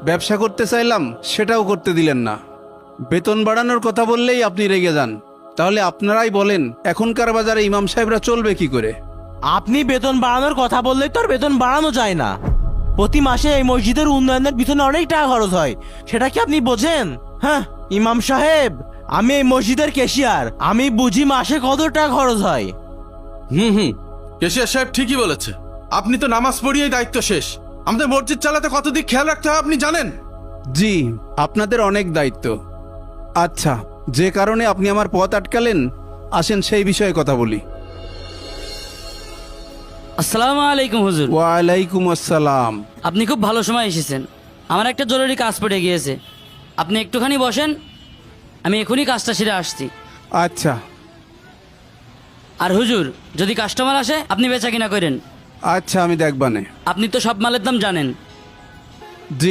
ব্যবসা করতে চাইলাম সেটাও করতে দিলেন না। বেতন বাড়ানোর কথা বললেই আপনি রেগে যান। তাহলে আপনারাই বলেন এখনকার বাজারে ইমাম সাহেবরা চলবে কি করে? আপনি বেতন বাড়ানোর কথা বললেই তো আর বেতন বাড়ানো যায় না। প্রতি মাসে এই মসজিদের উন্নয়নের পিছনে অনেক টাকা খরচ হয়, সেটা কি আপনি বোঝেন? হ্যাঁ ইমাম সাহেব, আমি এই মসজিদের ক্যাশিয়ার, আমি বুঝি মাসে কত টাকা খরচ হয়। হুম, কেশিয়া সাহেব ঠিকই বলেছে। আপনি তো নামাজ পড়িয়েই দায়িত্ব শেষ। আমাদের মসজিদ চালাতে কত দিক খেয়াল রাখতে হয় আপনি জানেন। জি, আপনাদের অনেক দায়িত্ব। আচ্ছা, যে কারণে আপনি আমার পথ আটকালেন, আসেন সেই বিষয়ে কথা বলি। আসসালামু আলাইকুম হুজুর। ওয়ালাইকুম আসসালাম। আপনি খুব ভালো সময় এসেছেন। আমার একটা জরুরি কাজ পড়ে গিয়েছে, আপনি একটুখানি বসেন, আমি এখনই কাজটা সেরে আসছি। আচ্ছা আর হুজুর, যদি কাস্টমার আসে আপনি বেচা কিনা করেন। আচ্ছা, আমি দেখবানে। আপনি তো সব মালের দাম জানেন। জি